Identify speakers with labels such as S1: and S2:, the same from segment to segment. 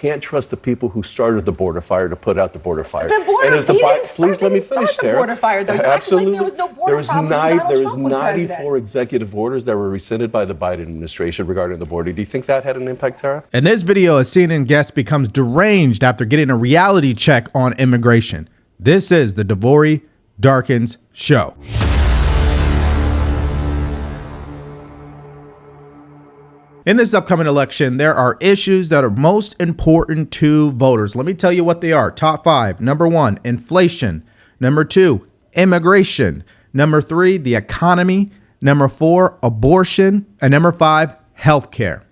S1: Can't trust the people who started the border fire to put out the border fire.
S2: The border,
S1: and please let me finish, Tara.
S2: Border fire, though.
S1: Absolutely.
S2: Like there was no border problems when Donald
S1: there was
S2: Trump was
S1: 94
S2: president.
S1: executive orders that were rescinded by the Biden administration regarding the border. Do you think that had an impact, Tara?
S3: In this video, a CNN guest becomes deranged after getting a reality check on immigration. This is the DeVory Darkins Show. In this upcoming election, there are issues that are most important to voters. Let me tell you what they are. Top 5. Number 1, inflation. Number 2, immigration. Number 3, the economy. Number 4, abortion. And number 5, healthcare.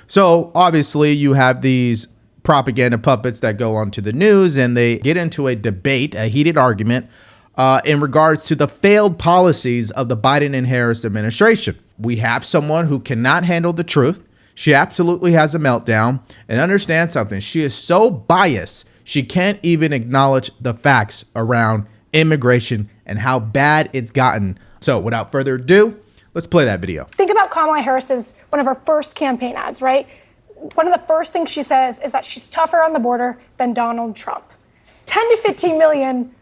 S3: So obviously you have these propaganda puppets that go onto the news and they get into a debate, a heated argument in regards to the failed policies of the Biden and Harris administration. We have someone who cannot handle the truth. She absolutely has a meltdown. And understand something. She is so biased, she can't even acknowledge the facts around immigration and how bad it's gotten. So without further ado, let's play that video.
S4: Think about Kamala Harris's, one of her first campaign ads, right? One of the first things she says is that she's tougher on the border than Donald Trump. 10 to 15 million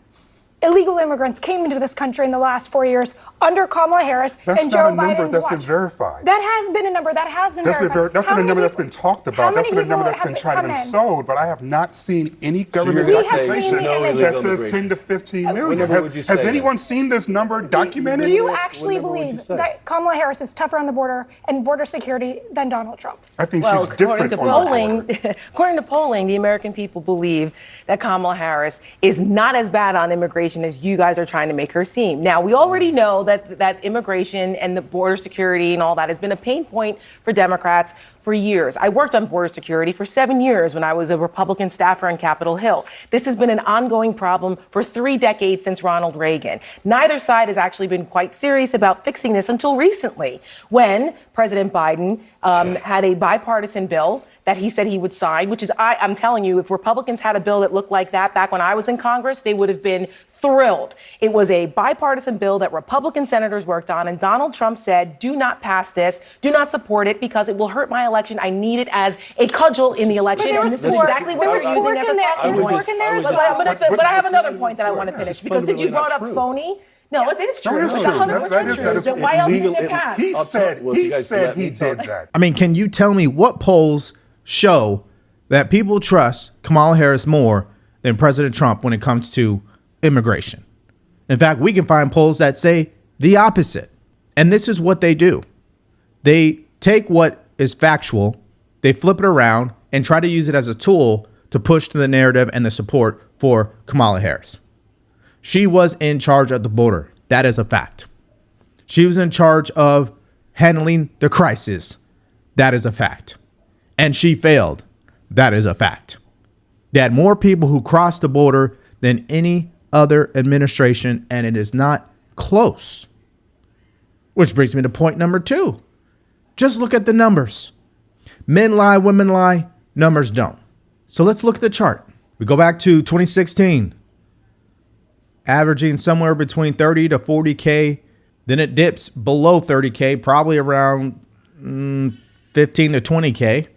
S4: illegal immigrants came into this country in the last 4 years under Kamala Harris and Joe Biden's watch.
S5: That's not a number that's been verified.
S4: That has been a number that has been verified.
S5: That's been a number that's been talked about. That's been a number that's been tried to be sold, but I have not seen any government documentation that says 10 to 15 million. Has anyone seen this number documented?
S4: Do you actually believe that Kamala Harris is tougher on the border and border security than Donald Trump?
S5: I think she's different on the border.
S2: According to polling, the American people believe that Kamala Harris is not as bad on immigration as you guys are trying to make her seem. Now, we already know that immigration and the border security and all that has been a pain point for Democrats for years. I worked on border security for 7 years when I was a Republican staffer on Capitol Hill. This has been an ongoing problem for 3 decades since Ronald Reagan. Neither side has actually been quite serious about fixing this until recently, when President Biden had a bipartisan bill that he said he would sign, which is, I'm telling you, if Republicans had a bill that looked like that back when I was in Congress, they would have been thrilled. It was a bipartisan bill that Republican senators worked on, and Donald Trump said, do not pass this, do not support it, because it will hurt my election. I need it as a cudgel in the election. And this is exactly what they're using as a talking point. But I have another point that I want to finish, because did you brought up phony? No, it is true. It's 100% true. Why else didn't it pass?
S5: He said he did that.
S3: I mean, can you tell me what polls show that people trust Kamala Harris more than President Trump when it comes to immigration? In fact, we can find polls that say the opposite. And this is what they do. They take what is factual, they flip it around and try to use it as a tool to push to the narrative and the support for Kamala Harris. She was in charge of the border. That is a fact. She was in charge of handling the crisis. That is a fact. And she failed. That is a fact. They had more people who crossed the border than any other administration, and it is not close. Which brings me to point number 2. Just look at the numbers. Men lie, women lie, numbers don't. So let's look at the chart. We go back to 2016, averaging somewhere between 30 to 40K. Then it dips below 30K, probably around 15 to 20K.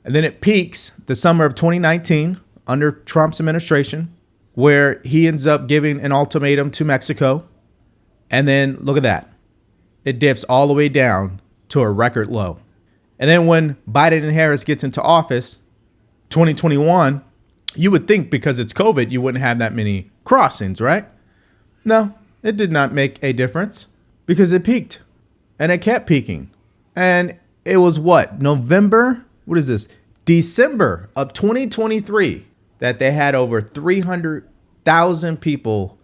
S3: And then it peaks the summer of 2019 under Trump's administration, where he ends up giving an ultimatum to Mexico. And then look at that. It dips all the way down to a record low. And then when Biden and Harris gets into office, 2021, you would think because it's COVID, you wouldn't have that many crossings, right? No, it did not make a difference because it peaked and it kept peaking. And it was what? What is this? December of 2023 that they had over 300,000 people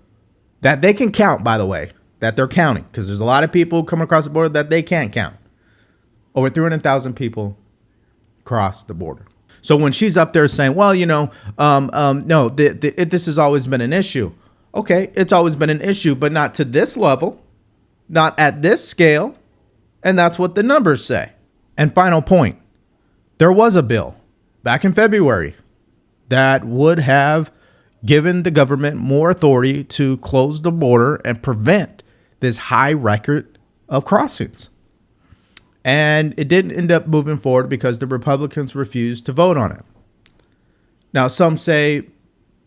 S3: that they can count, by the way, that they're counting, because there's a lot of people coming across the border that they can't count. Over 300,000 people cross the border. So when she's up there saying, well, no, this has always been an issue. Okay, it's always been an issue, but not to this level, not at this scale. And that's what the numbers say. And final point. There was a bill back in February that would have given the government more authority to close the border and prevent this high record of crossings. And it didn't end up moving forward because the Republicans refused to vote on it. Now, some say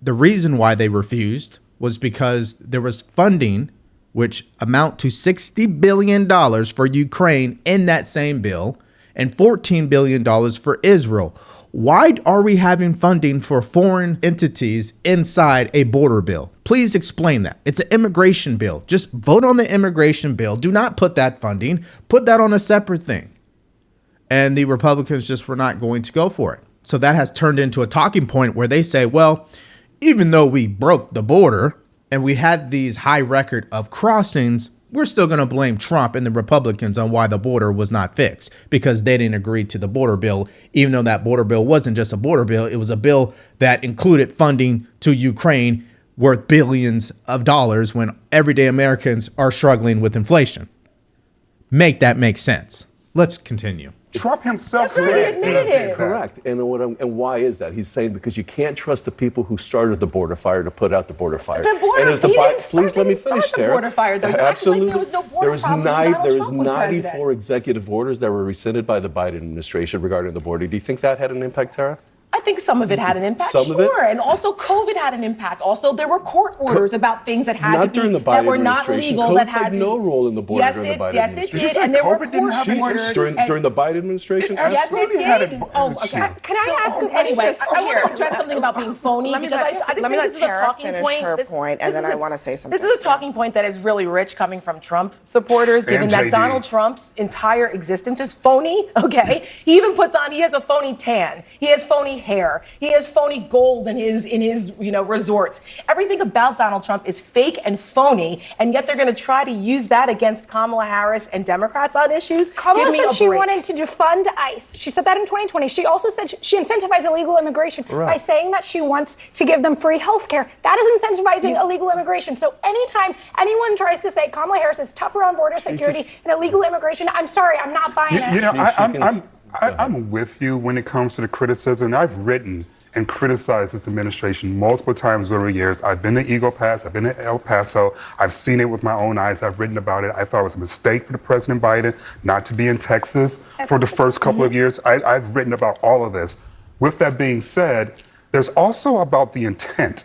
S3: the reason why they refused was because there was funding which amount to $60 billion for Ukraine in that same bill and $14 billion for Israel. Why are we having funding for foreign entities inside a border bill? Please explain that. It's an immigration bill. Just vote on the immigration bill. Do not put that funding. Put that on a separate thing. And the Republicans just were not going to go for it. So that has turned into a talking point where they say, well, even though we broke the border and we had these high record of crossings, we're still going to blame Trump and the Republicans on why the border was not fixed because they didn't agree to the border bill, even though that border bill wasn't just a border bill. It was a bill that included funding to Ukraine worth billions of dollars when everyday Americans are struggling with inflation. Make that make sense. Let's continue.
S5: Trump himself said
S2: he admitted it.
S1: Correct. And why is that? He's saying because you can't trust the people who started the border fire to put out the border fire.
S2: The border,
S1: and as please let me finish,
S2: the border fire, though.
S1: Absolutely.
S2: Like there was no border problems when Donald Trump was
S1: 94
S2: president.
S1: executive orders that were rescinded by the Biden administration regarding the border. Do you think that had an impact, Tara?
S2: I think some of it had an impact,
S1: Some of it?
S2: sure. And also COVID had an impact. Also, there were court orders about things that had
S1: Not
S2: to be,
S1: during the
S2: that
S1: Biden
S2: were not
S1: administration.
S2: legal,
S1: COVID
S2: that had
S1: played
S2: to.
S1: no role in the border during the Biden
S2: yes,
S1: administration.
S2: it
S5: Did you
S2: did.
S5: say
S2: And there were
S5: COVID didn't have
S2: court
S5: orders?
S2: orders.
S1: During the Biden administration?
S5: It absolutely had
S2: Yes, it
S5: a-
S2: did. Oh,
S5: issue.
S2: okay.
S4: Can I ask a
S2: Anyway,
S4: question?
S2: I want to address something about being phony
S6: Let me
S2: because
S6: let-
S2: I just
S6: let me
S2: think
S6: let
S2: this is a
S6: Tara
S2: talking
S6: finish
S2: point.
S6: her
S2: This-
S6: point,
S2: this
S6: and then
S2: is
S6: I
S2: a-
S6: wanna say something.
S2: This is a talking point that is really rich coming from Trump supporters, given
S5: And
S2: that
S5: JD.
S2: Donald Trump's entire existence is phony. Okay, he even puts on. He has a phony tan. He has phony hair. He has phony gold in his resorts. Everything about Donald Trump is fake and phony, and yet they're going to try to use that against Kamala Harris and Democrats on issues.
S4: Kamala
S2: Give me
S4: said
S2: a
S4: she
S2: break.
S4: wanted to defund ICE. She said that in 2020. She also said she incentivized illegal immigration by saying that she wants to give them free health care. That is incentivizing illegal immigration. So anytime anyone tries to say Kamala Harris is tougher on border security and illegal immigration, I'm sorry, I'm not buying it.
S5: You know, I'm with you when it comes to the criticism. I've written and criticized this administration multiple times over the years. I've been to Eagle Pass, I've been to El Paso, I've seen it with my own eyes, I've written about it. I thought it was a mistake for the President Biden not to be in Texas for the first couple of years. I've written about all of this. With that being said, there's also about the intent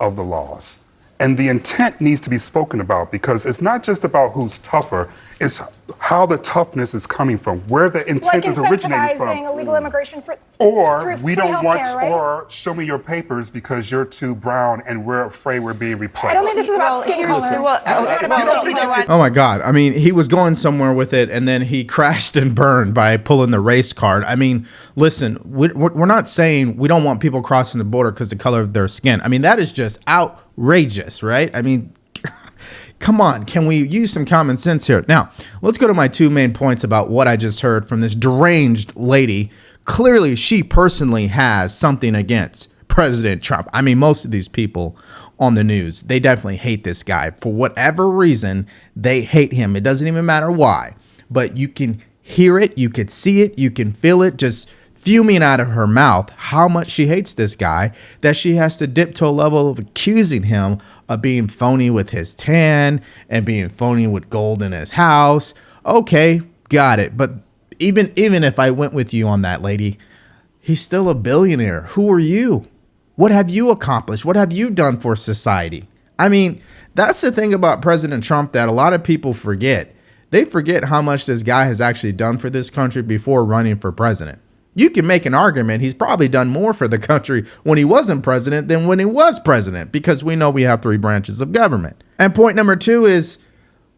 S5: of the laws. And the intent needs to be spoken about because it's not just about who's tougher, it's how the toughness is coming from, where the intent is originating from.
S4: Incentivizing illegal immigration for
S5: Or
S4: through
S5: we
S4: free
S5: don't want,
S4: healthcare, right?
S5: or show me your papers because you're too brown and we're afraid we're being replaced.
S4: I don't think this is about skin color.
S3: Oh my God. I mean, he was going somewhere with it and then he crashed and burned by pulling the race card. I mean, listen, we're not saying we don't want people crossing the border because the color of their skin. I mean, that is just outrageous, right? I mean, come on, can we use some common sense here? Now, let's go to my two main points about what I just heard from this deranged lady. Clearly, she personally has something against President Trump. I mean, most of these people on the news, they definitely hate this guy. For whatever reason, they hate him. It doesn't even matter why. But you can hear it, you can see it, you can feel it just fuming out of her mouth how much she hates this guy, that she has to dip to a level of accusing him of being phony with his tan and being phony with gold in his house. Okay, got it. But even if I went with you on that, lady, he's still a billionaire. Who are you? What have you accomplished? What have you done for society? I mean, that's the thing about President Trump that a lot of people forget. They forget how much this guy has actually done for this country before running for president. You can make an argument he's probably done more for the country when he wasn't president than when he was president, because we know we have three branches of government. And point number two is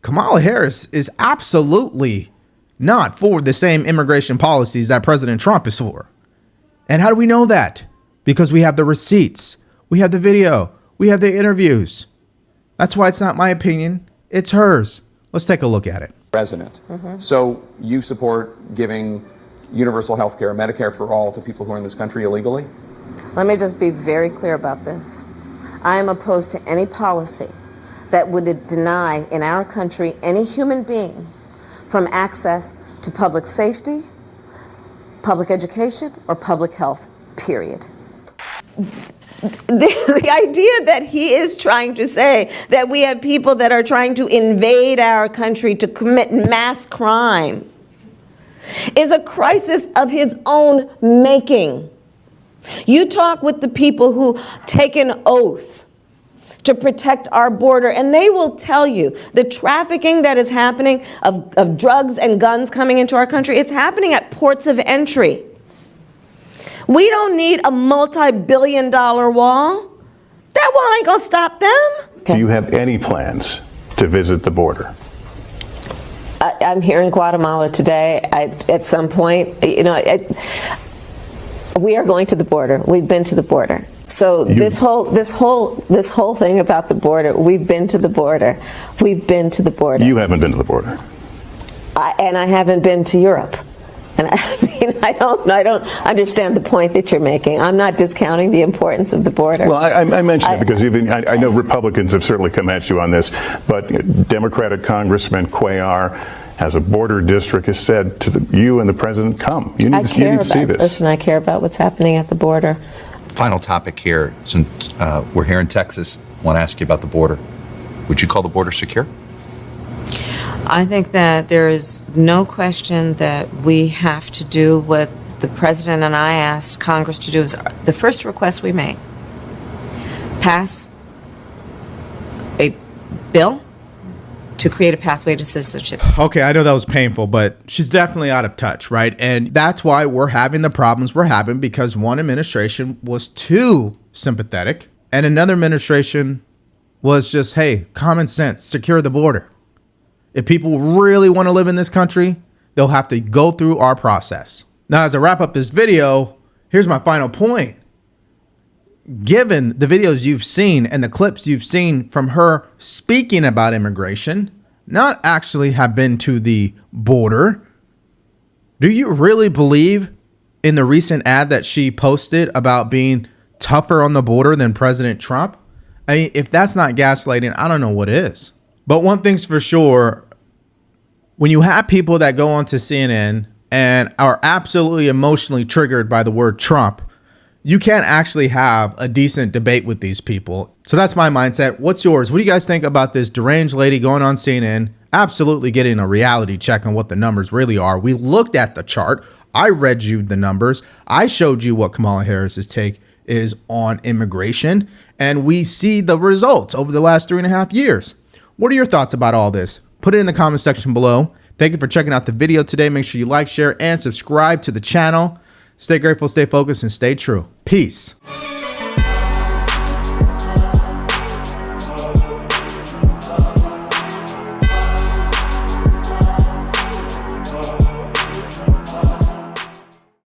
S3: Kamala Harris is absolutely not for the same immigration policies that President Trump is for. And how do we know that? Because we have the receipts, we have the video, we have the interviews. That's why it's not my opinion, it's hers. Let's take a look at it.
S7: President. So you support giving universal health care, Medicare for all, to people who are in this country illegally?
S8: Let me just be very clear about this. I am opposed to any policy that would deny in our country any human being from access to public safety, public education, or public health, period.
S9: The idea that he is trying to say that we have people that are trying to invade our country to commit mass crime, is a crisis of his own making. You talk with the people who take an oath to protect our border, and they will tell you the trafficking that is happening of drugs and guns coming into our country, it's happening at ports of entry. We don't need a multi-billion-dollar wall. That wall ain't gonna stop them.
S6: Do you have any plans to visit the border?
S8: I'm here in Guatemala today. At some point, we are going to the border. We've been to the border. So this whole thing about the border, we've been to the border. We've been to the border.
S6: You haven't been to the border.
S8: And I haven't been to Europe. And I don't understand the point that you're making. I'm not discounting the importance of the border.
S6: Well, I mentioned it because I know Republicans have certainly come at you on this, but Democratic Congressman Cuellar has a border district, has said to you and the president, come. You need to see this.
S8: Listen, I care about what's happening at the border.
S10: Final topic here, since we're here in Texas, I want to ask you about the border. Would you call the border secure?
S8: I think that there is no question that we have to do what the president and I asked Congress to do. Is the first request we made. Pass a bill to create a pathway to citizenship.
S3: Okay, I know that was painful, but she's definitely out of touch, right? And that's why we're having the problems we're having, because one administration was too sympathetic and another administration was just, hey, common sense, secure the border. If people really want to live in this country, they'll have to go through our process. Now, as I wrap up this video, here's my final point. Given the videos you've seen and the clips you've seen from her speaking about immigration, not actually have been to the border, do you really believe in the recent ad that she posted about being tougher on the border than President Trump? I mean, if that's not gaslighting, I don't know what is. But one thing's for sure, when you have people that go onto CNN and are absolutely emotionally triggered by the word Trump, you can't actually have a decent debate with these people. So that's my mindset. What's yours? What do you guys think about this deranged lady going on CNN, absolutely getting a reality check on what the numbers really are? We looked at the chart. I read you the numbers. I showed you what Kamala Harris's take is on immigration, and we see the results over the last 3.5 years. What are your thoughts about all this? Put it in the comment section below. Thank you for checking out the video today. Make sure you like, share, and subscribe to the channel. Stay grateful, stay focused, and stay true. Peace.